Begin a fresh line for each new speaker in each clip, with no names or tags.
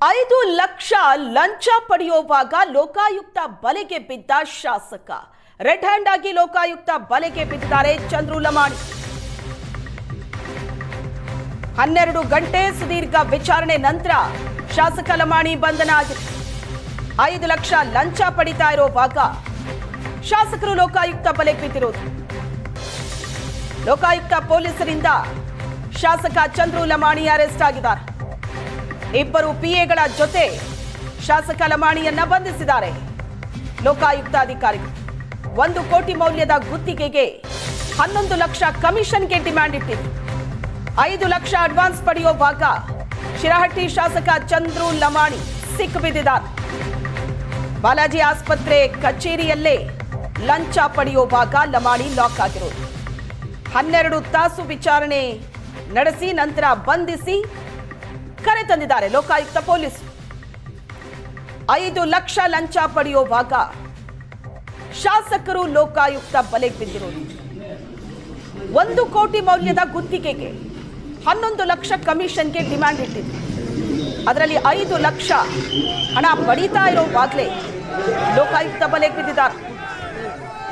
5 ಲಕ್ಷ ಲಂಚ ಪಡೆಯುವಾಗ ಲೋಕಾಯುಕ್ತ ಬಲೆಗೆ ಬಿದ್ದ ಶಾಸಕ. ರೆಡ್ ಹ್ಯಾಂಡ್ ಆಗಿ ಲೋಕಾಯುಕ್ತ ಬಲೆಗೆ ಬಿದ್ದಿದ್ದಾರೆ ಚಂದ್ರು ಲಮಾಣಿ. 12 ಗಂಟೆ ಸುದೀರ್ಘ ವಿಚಾರಣೆ ನಂತರ ಶಾಸಕ ಲಮಾಣಿ ಬಂಧನ ಆಗಿದೆ. 5 ಲಕ್ಷ ಲಂಚ ಪಡಿತಾ ಇರುವಾಗ ಶಾಸಕರು ಲೋಕಾಯುಕ್ತ ಬಲೆಗೆ ಬಿದ್ದಿರೋದು. ಲೋಕಾಯುಕ್ತ ಪೊಲೀಸರಿಂದ ಶಾಸಕ ಚಂದ್ರು ಲಮಾಣಿ ಅರೆಸ್ಟ್ ಆಗಿದ್ದಾರೆ. ಇಬ್ಬರು ಪಿಎಗಳ ಜೊತೆ ಶಾಸಕ ಲಮಾಣಿಯನ್ನ ಬಂಧಿಸಿದ್ದಾರೆ ಲೋಕಾಯುಕ್ತ ಅಧಿಕಾರಿಗಳು. 1 ಕೋಟಿ ಮೌಲ್ಯದ ಗುತ್ತಿಗೆಗೆ 11 ಲಕ್ಷ ಕಮಿಷನ್ಗೆ ಡಿಮ್ಯಾಂಡ್ ಇಟ್ಟಿದ್ರು. 5 ಲಕ್ಷ ಅಡ್ವಾನ್ಸ್ ಪಡೆಯುವಾಗ ಶಿರಹಟ್ಟಿ ಶಾಸಕ ಚಂದ್ರು ಲಮಾಣಿ ಸಿಕ್ಕಿಬಿದ್ದಿದ್ದಾರೆ. ಬಾಲಾಜಿ ಆಸ್ಪತ್ರೆ ಕಚೇರಿಯಲ್ಲೇ ಲಂಚ ಪಡೆಯುವಾಗ ಲಮಾಣಿ ಲಾಕ್ ಆಗಿರೋದು. 12 ತಾಸು ವಿಚಾರಣೆ ನಡೆಸಿ ನಂತರ ಬಂಧಿಸಿ ಕರೆ ತಂದಿದ್ದಾರೆ ಲೋಕಾಯುಕ್ತ ಪೊಲೀಸರು. 5 ಲಕ್ಷ ಲಂಚ ಪಡೆಯುವಾಗ ಶಾಸಕರು ಲೋಕಾಯುಕ್ತ ಬಲೆಗೆ ಬಿದ್ದಿರೋದು. 1 ಕೋಟಿ ಮೌಲ್ಯದ ಗುತ್ತಿಗೆಗೆ 11 ಲಕ್ಷ ಕಮಿಷನ್ಗೆ ಡಿಮ್ಯಾಂಡ್ ಇಟ್ಟಿದ್ರು. ಅದರಲ್ಲಿ 5 ಲಕ್ಷ ಹಣ ಪಡೀತಾ ಇರೋವಾಗಲೇ ಲೋಕಾಯುಕ್ತ ಬಲೆಗೆ ಬಿದ್ದಿದ್ದಾರೆ.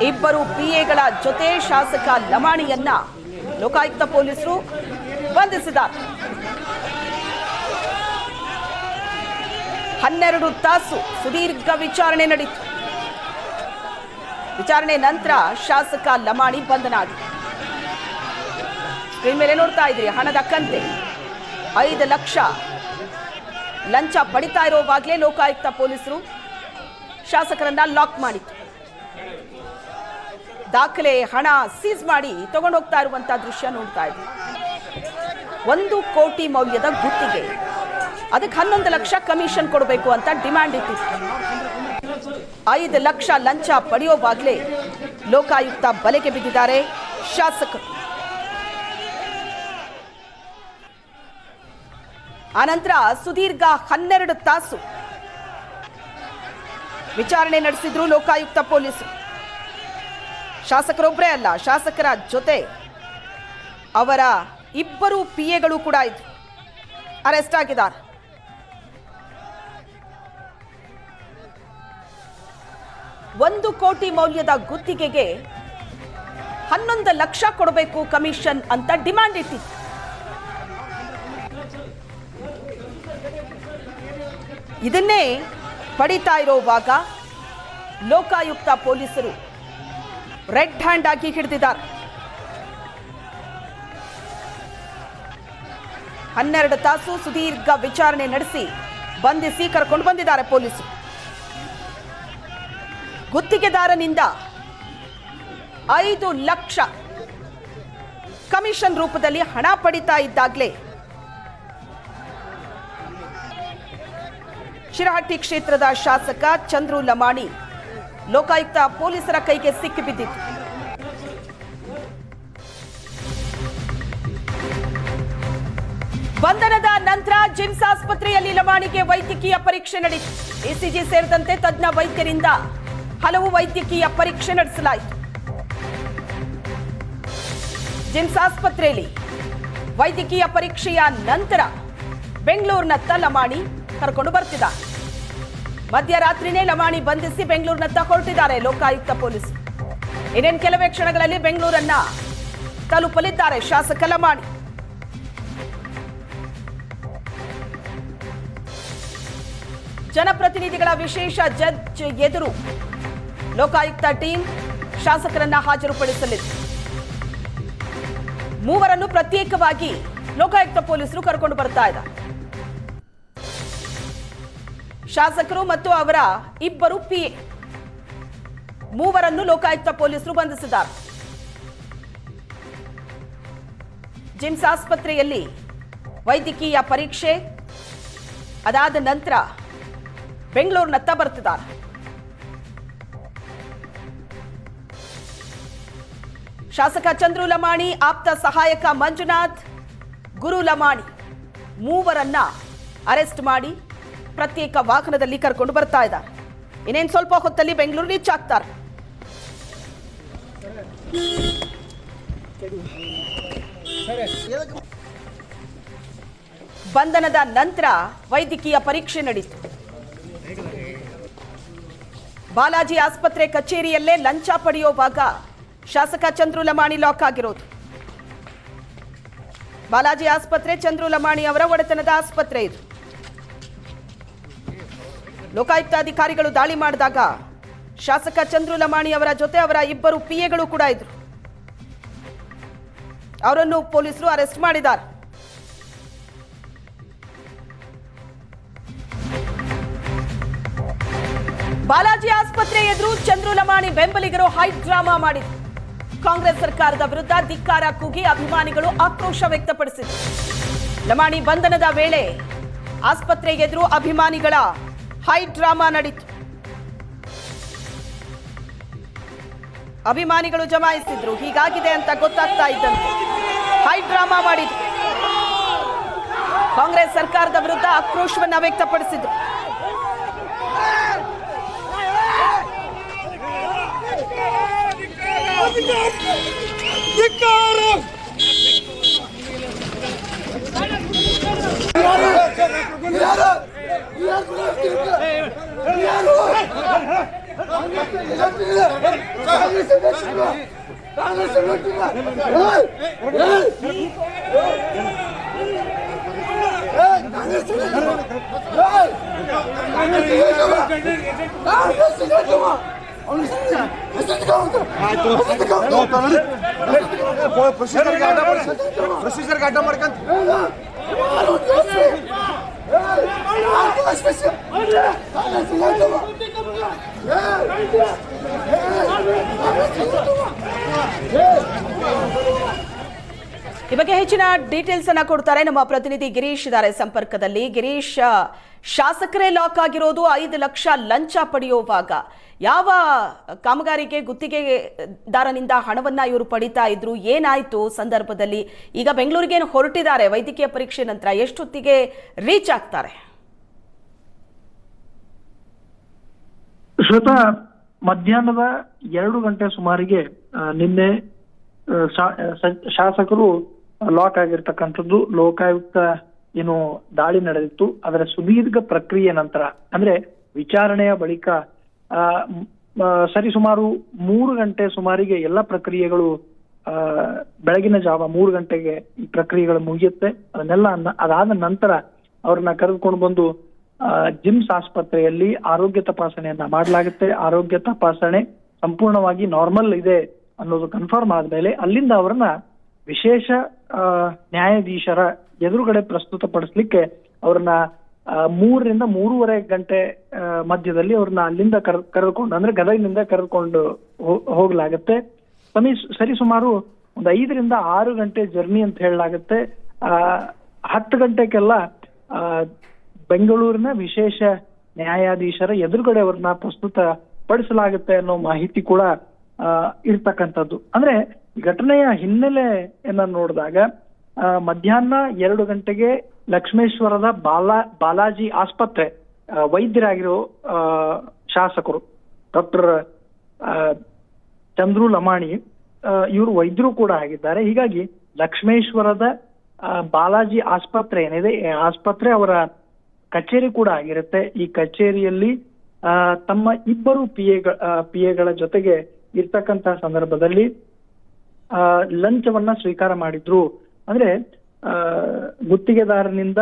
ಇಬ್ಬರು ಪಿಎಗಳ ಜೊತೆ ಶಾಸಕ ಲಮಾಣಿಯನ್ನ ಲೋಕಾಯುಕ್ತ ಪೊಲೀಸರು ಬಂಧಿಸಿದ್ದಾರೆ. 12 ತಾಸು ಸುದೀರ್ಘ ವಿಚಾರಣೆ ನಡೆಯಿತು. ವಿಚಾರಣೆ ನಂತರ ಶಾಸಕ ಲಮಾಣಿ ಬಂಧನ ಆಗಿದೆ. ಸ್ಕ್ರೀನ್ ಮೇಲೆ ನೋಡ್ತಾ ಇದ್ರಿ, ಹಣದ ಕಂತೆ 5 ಲಕ್ಷ ಲಂಚ ಪಡಿತಾ ಇರೋವಾಗಲೇ ಲೋಕಾಯುಕ್ತ ಪೊಲೀಸರು ಶಾಸಕರನ್ನ ಲಾಕ್ ಮಾಡಿತ್ತು. ದಾಖಲೆ ಹಣ ಸೀಸ್ ಮಾಡಿ ತಗೊಂಡು ಹೋಗ್ತಾ ಇರುವಂತಹ ದೃಶ್ಯ ನೋಡ್ತಾ ಇದ್ವಿ. 1 ಕೋಟಿ ಮೌಲ್ಯದ ಗುತ್ತಿಗೆ, ಅದಕ್ಕೆ 11 ಲಕ್ಷ ಕಮಿಷನ್ ಕೊಡಬೇಕು ಅಂತ ಡಿಮ್ಯಾಂಡ್ ಇಟ್ಟಿತ್ತು. 5 ಲಕ್ಷ ಲಂಚ ಪಡೆಯುವಾಗಲೇ ಲೋಕಾಯುಕ್ತ ಬಲೆಗೆ ಬಿದ್ದಿದ್ದಾರೆ ಶಾಸಕರು. ಆನಂತರ ಸುದೀರ್ಘ 12 ತಾಸು ವಿಚಾರಣೆ ನಡೆಸಿದ್ರು ಲೋಕಾಯುಕ್ತ ಪೊಲೀಸರು. ಶಾಸಕರೊಬ್ಬರೇ ಅಲ್ಲ, ಶಾಸಕರ ಜೊತೆ ಅವರ ಇಬ್ಬರು ಪಿಎಗಳು ಕೂಡ ಇದ್ರು, ಅರೆಸ್ಟ್ ಆಗಿದ್ದಾರೆ. ಒಂದು ಕೋಟಿ ಮೌಲ್ಯದ ಗುತ್ತಿಗೆಗೆ 11 ಲಕ್ಷ ಕೊಡಬೇಕು ಕಮಿಷನ್ ಅಂತ ಡಿಮ್ಯಾಂಡ್ ಇಟ್ಟಿತ್ತು. ಇದನ್ನೇ ಪಡಿತಾ ಇರೋವಾಗ ಲೋಕಾಯುಕ್ತ ಪೊಲೀಸರು ರೆಡ್ ಹ್ಯಾಂಡ್ ಆಗಿ ಹಿಡಿದಿದ್ದಾರೆ. 12 ತಾಸು ಸುದೀರ್ಘ ವಿಚಾರಣೆ ನಡೆಸಿ ಬಂಧಿಸಿ ಕರ್ಕೊಂಡು ಬಂದಿದ್ದಾರೆ ಪೊಲೀಸರು. ಗುತ್ತಿಗೆದಾರನಿಂದ 5 ಲಕ್ಷ ಕಮಿಷನ್ ರೂಪದಲ್ಲಿ ಹಣ ಪಡಿತಾ ಇದ್ದಾಗಲೇ ಶಿರಹಟ್ಟಿ ಕ್ಷೇತ್ರದ ಶಾಸಕ ಚಂದ್ರು ಲಮಾಣಿ ಲೋಕಾಯುಕ್ತ ಪೊಲೀಸರ ಕೈಗೆ ಸಿಕ್ಕಿಬಿದ್ದಿತ್ತು. ಬಂಧನದ ನಂತರ ಜಿಮ್ಸ್ ಆಸ್ಪತ್ರೆಯಲ್ಲಿ ಲಮಾಣಿಗೆ ವೈದ್ಯಕೀಯ ಪರೀಕ್ಷೆ ನಡೆಯಿತು. ಇಸಿಜಿ ಸೇರಿದಂತೆ ತಜ್ಞ ವೈದ್ಯರಿಂದ ಹಲವು ವೈದ್ಯಕೀಯ ಪರೀಕ್ಷೆ ನಡೆಸಲಾಯಿತು. ಜಿಮ್ಸ್ ಆಸ್ಪತ್ರೆಯಲ್ಲಿ ವೈದ್ಯಕೀಯ ಪರೀಕ್ಷೆಯ ನಂತರ ಬೆಂಗಳೂರಿನತ್ತ ಲಮಾಣಿ ಕರ್ಕೊಂಡು ಬರ್ತಿದ್ದಾರೆ. ಮಧ್ಯರಾತ್ರಿನೇ ಲಮಾಣಿ ಬಂಧಿಸಿ ಬೆಂಗಳೂರಿನತ್ತ ಹೊರಟಿದ್ದಾರೆ ಲೋಕಾಯುಕ್ತ ಪೊಲೀಸರು. ಇನ್ನೇನು ಕೆಲವೇ ಕ್ಷಣಗಳಲ್ಲಿ ಬೆಂಗಳೂರನ್ನ ತಲುಪಲಿದ್ದಾರೆ ಶಾಸಕ ಲಮಾಣಿ. ಜನಪ್ರತಿನಿಧಿಗಳ ವಿಶೇಷ ಜಡ್ಜ್ ಎದುರು ಲೋಕಾಯುಕ್ತ ಟೀಮ್ ಶಾಸಕರನ್ನ ಹಾಜರುಪಡಿಸಲಿದೆ. 3 ಪ್ರತ್ಯೇಕವಾಗಿ ಲೋಕಾಯುಕ್ತ ಪೊಲೀಸರು ಕರ್ಕೊಂಡು ಬರ್ತಾ ಇದ್ದಾರೆ. ಶಾಸಕರು ಮತ್ತು ಅವರ ಇಬ್ಬರು ಪಿಎ 3 ಲೋಕಾಯುಕ್ತ ಪೊಲೀಸರು ಬಂಧಿಸಿದ್ದಾರೆ. ಜಿಮ್ಸ್ ಆಸ್ಪತ್ರೆಯಲ್ಲಿ ವೈದ್ಯಕೀಯ ಪರೀಕ್ಷೆ ಅದಾದ ನಂತರ ಬೆಂಗಳೂರಿನತ್ತ ಬರ್ತಿದ್ದಾರೆ. ಶಾಸಕ ಚಂದ್ರು ಲಮಾಣಿ ಆಪ್ತ ಸಹಾಯಕ ಮಂಜುನಾಥ್, ಗುರು ಲಮಾಣಿ 3 ಅರೆಸ್ಟ್ ಮಾಡಿ ಪ್ರತ್ಯೇಕ ವಾಹನದಲ್ಲಿ ಕರ್ಕೊಂಡು ಬರ್ತಾ ಇದ್ದಾರೆ. ಇನ್ನೇನು ಸ್ವಲ್ಪ ಹೊತ್ತಲ್ಲಿ ಬೆಂಗಳೂರು ರೀಚ್ ಆಗ್ತಾರೆ. ಬಂಧನದ ನಂತರ ವೈದ್ಯಕೀಯ ಪರೀಕ್ಷೆ ನಡೆಯಿತು. ಬಾಲಾಜಿ ಆಸ್ಪತ್ರೆ ಕಚೇರಿಯಲ್ಲೇ ಲಂಚ ಪಡೆಯುವಾಗ ಶಾಸಕ ಚಂದ್ರು ಲಮಾಣಿ ಲಾಕ್ ಆಗಿರೋದು. ಬಾಲಾಜಿ ಆಸ್ಪತ್ರೆ ಚಂದ್ರು ಲಮಾಣಿ ಅವರ ಒಡೆತನದ ಆಸ್ಪತ್ರೆ ಇದು. ಲೋಕಾಯುಕ್ತ ಅಧಿಕಾರಿಗಳು ದಾಳಿ ಮಾಡಿದಾಗ ಶಾಸಕ ಚಂದ್ರು ಲಮಾಣಿ ಅವರ ಜೊತೆ ಅವರ ಇಬ್ಬರು ಪಿಎಗಳು ಕೂಡ ಇದ್ರು. ಅವರನ್ನು ಪೊಲೀಸರು ಅರೆಸ್ಟ್ ಮಾಡಿದ್ದಾರೆ. ಬಾಲಾಜಿ ಆಸ್ಪತ್ರೆ ಎದುರು ಚಂದ್ರು ಲಮಾಣಿ ಬೆಂಬಲಿಗರು ಹೈ ಡ್ರಾಮಾ ಮಾಡಿದ್ರು. ಕಾಂಗ್ರೆಸ್ ಸರ್ಕಾರದ ವಿರುದ್ಧ ಧಿಕ್ಕಾರ ಕೂಗಿ ಅಭಿಮಾನಿಗಳು ಆಕ್ರೋಶ ವ್ಯಕ್ತಪಡಿಸಿದರು. ಲಮಾಣಿ ಬಂಧನದ ವೇಳೆ ಆಸ್ಪತ್ರೆ ಎದುರು ಅಭಿಮಾನಿಗಳ ಹೈ ಡ್ರಾಮಾ ನಡೆಯಿತು. ಅಭಿಮಾನಿಗಳು ಜಮಾಯಿಸಿದ್ರು. ಹೀಗಾಗಿದೆ ಅಂತ ಗೊತ್ತಾಗ್ತಾ ಇದ್ದಂತೆ ಹೈ ಡ್ರಾಮಾ ಮಾಡಿದ್ರು. ಕಾಂಗ್ರೆಸ್ ಸರ್ಕಾರದ ವಿರುದ್ಧ ಆಕ್ರೋಶವನ್ನ ವ್ಯಕ್ತಪಡಿಸಿದ್ರು.
ಪ್ರೊಸೀಜರ್ ಅಡ್ಡ ಮಾಡ್ಕಂತ
ಈ ಬಗ್ಗೆ ಹೆಚ್ಚಿನ ಡೀಟೇಲ್ಸ್ ಅನ್ನ ಕೊಡ್ತಾರೆ ನಮ್ಮ ಪ್ರತಿನಿಧಿ ಗಿರೀಶ್ ಇದ್ದಾರೆ ಸಂಪರ್ಕದಲ್ಲಿ. ಗಿರೀಶ್, ಶಾಸಕರೇ ಲಾಕ್ ಆಗಿರೋದು 5 ಲಕ್ಷ ಲಂಚ ಪಡೆಯುವಾಗ ಯಾವ ಕಾಮಗಾರಿಗೆ ಗುತ್ತಿಗೆದಾರನಿಂದ ಹಣವನ್ನ ಇವರು ಪಡಿತಾ ಇದ್ರು, ಏನಾಯ್ತು ಸಂದರ್ಭದಲ್ಲಿ? ಈಗ ಬೆಂಗಳೂರಿಗೆ ಹೊರಟಿದ್ದಾರೆ ವೈದ್ಯಕೀಯ ಪರೀಕ್ಷೆ ನಂತರ, ಎಷ್ಟೊತ್ತಿಗೆ ರೀಚ್ ಆಗ್ತಾರೆ?
ಶ್ವೇತಾ, ಮಧ್ಯಾಹ್ನದ 2 ಗಂಟೆ ಸುಮಾರಿಗೆ ನಿನ್ನೆ ಶಾಸಕರು ಲಾಕ್ ಆಗಿರ್ತಕ್ಕಂಥದ್ದು. ಲೋಕಾಯುಕ್ತ ಏನು ದಾಳಿ ನಡೆದಿತ್ತು ಅದರ ಸುದೀರ್ಘ ಪ್ರಕ್ರಿಯೆ ನಂತರ, ಅಂದ್ರೆ ವಿಚಾರಣೆಯ ಬಳಿಕ ಸರಿಸುಮಾರು 3 ಗಂಟೆ ಸುಮಾರಿಗೆ ಎಲ್ಲ ಪ್ರಕ್ರಿಯೆಗಳು ಬೆಳಗಿನ ಜಾವ 3 ಗಂಟೆಗೆ ಈ ಪ್ರಕ್ರಿಯೆಗಳು ಮುಗಿಯುತ್ತೆ. ಅದಾದ ನಂತರ ಅವ್ರನ್ನ ಕರೆದುಕೊಂಡು ಬಂದು ಜಿಮ್ಸ್ ಆಸ್ಪತ್ರೆಯಲ್ಲಿ ಆರೋಗ್ಯ ತಪಾಸಣೆಯನ್ನ ಮಾಡಲಾಗುತ್ತೆ. ಆರೋಗ್ಯ ತಪಾಸಣೆ ಸಂಪೂರ್ಣವಾಗಿ ನಾರ್ಮಲ್ ಇದೆ ಅನ್ನೋದು ಕನ್ಫರ್ಮ್ ಆದ್ಮೇಲೆ ಅಲ್ಲಿಂದ ಅವರನ್ನ ವಿಶೇಷ ನ್ಯಾಯಾಧೀಶರ ಎದುರುಗಡೆ ಪ್ರಸ್ತುತಪಡಿಸ್ಲಿಕ್ಕೆ ಅವ್ರನ್ನ 3 ರಿಂದ 3:30 ಗಂಟೆ ಮಧ್ಯದಲ್ಲಿ ಅವ್ರನ್ನ ಅಲ್ಲಿಂದ ಕರೆದುಕೊಂಡು, ಅಂದ್ರೆ ಗದಗಿನಿಂದ ಕರೆದುಕೊಂಡು ಹೋಗ್ಲಾಗತ್ತೆ. ಸರಿಸುಮಾರು ಒಂದು 5 ರಿಂದ 6 ಗಂಟೆ ಜರ್ನಿ ಅಂತ ಹೇಳಲಾಗತ್ತೆ. 10 ಗಂಟೆಗೆಲ್ಲ ಬೆಂಗಳೂರಿನ ವಿಶೇಷ ನ್ಯಾಯಾಧೀಶರ ಎದುರುಗಡೆ ಅವ್ರನ್ನ ಪ್ರಸ್ತುತ ಪಡಿಸಲಾಗುತ್ತೆ ಅನ್ನೋ ಮಾಹಿತಿ ಕೂಡ ಇರ್ತಕ್ಕಂಥದ್ದು. ಅಂದ್ರೆ ಘಟನೆಯ ಹಿನ್ನೆಲೆಯನ್ನ ನೋಡಿದಾಗ ಮಧ್ಯಾಹ್ನ 2 ಗಂಟೆಗೆ ಲಕ್ಷ್ಮೇಶ್ವರದ ಬಾಲಾಜಿ ಆಸ್ಪತ್ರೆ ವೈದ್ಯರಾಗಿರೋ ಶಾಸಕರು ಡಾಕ್ಟರ್ ಚಂದ್ರು ಲಮಾಣಿ ಇವರು ವೈದ್ಯರು ಕೂಡ ಆಗಿದ್ದಾರೆ. ಹೀಗಾಗಿ ಲಕ್ಷ್ಮೇಶ್ವರದ ಬಾಲಾಜಿ ಆಸ್ಪತ್ರೆ ಏನಿದೆ, ಆಸ್ಪತ್ರೆ ಅವರ ಕಚೇರಿ ಕೂಡ ಆಗಿರುತ್ತೆ. ಈ ಕಚೇರಿಯಲ್ಲಿ ತಮ್ಮ ಇಬ್ಬರು ಪಿಎಗಳ ಜೊತೆಗೆ ಇರ್ತಕ್ಕಂತಹ ಸಂದರ್ಭದಲ್ಲಿ ಲಂಚವನ್ನ ಸ್ವೀಕಾರ ಮಾಡಿದ್ರು. ಅಂದ್ರೆ ಗುತ್ತಿಗೆದಾರನಿಂದ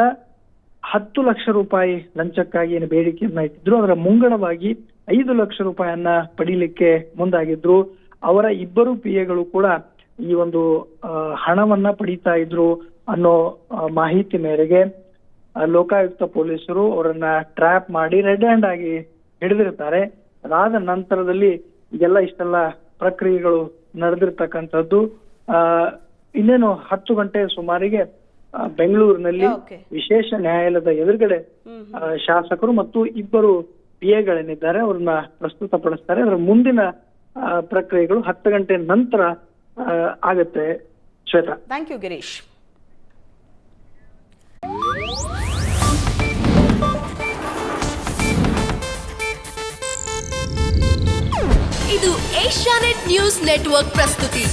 10 ಲಕ್ಷ ರೂಪಾಯಿ ಲಂಚಕ್ಕಾಗಿ ಏನು ಬೇಡಿಕೆಯನ್ನ ಇಟ್ಟಿದ್ರು, ಅದರ ಮುಂಗಡವಾಗಿ 5 ಲಕ್ಷ ರೂಪಾಯಿಯನ್ನ ಪಡೀಲಿಕ್ಕೆ ಮುಂದಾಗಿದ್ರು. ಅವರ ಇಬ್ಬರು ಪಿಎಗಳು ಕೂಡ ಈ ಒಂದು ಹಣವನ್ನ ಪಡೀತಾ ಇದ್ರು ಅನ್ನೋ ಮಾಹಿತಿ ಮೇರೆಗೆ ಲೋಕಾಯುಕ್ತ ಪೊಲೀಸರು ಅವರನ್ನ ಟ್ರ್ಯಾಪ್ ಮಾಡಿ ರೆಡ್ ಹ್ಯಾಂಡ್ ಆಗಿ ಹಿಡಿದಿರ್ತಾರೆ. ಅದಾದ ನಂತರದಲ್ಲಿ ಇಷ್ಟೆಲ್ಲ ಪ್ರಕ್ರಿಯೆಗಳು ನಡೆದಿರ್ತಕ್ಕಂಥದ್ದು. ಇನ್ನೇನು 10 ಗಂಟೆ ಸುಮಾರಿಗೆ ಬೆಂಗಳೂರಿನಲ್ಲಿ ವಿಶೇಷ ನ್ಯಾಯಾಲಯದ ಎದುರುಗಡೆ ಶಾಸಕರು ಮತ್ತು ಇಬ್ಬರು ಪಿಎಗಳೇನಿದ್ದಾರೆ ಅವ್ರನ್ನ ಪ್ರಸ್ತುತಪಡಿಸ್ತಾರೆ. ಅದರ ಮುಂದಿನ ಪ್ರಕ್ರಿಯೆಗಳು 10 ಗಂಟೆ ನಂತರ ಆಗತ್ತೆ. Shweta,
thank you Girish.
ಇದು ಏಷ್ಯಾನೆಟ್ ನ್ಯೂಸ್ ನೆಟ್ವರ್ಕ್ ಪ್ರಸ್ತುತಿ.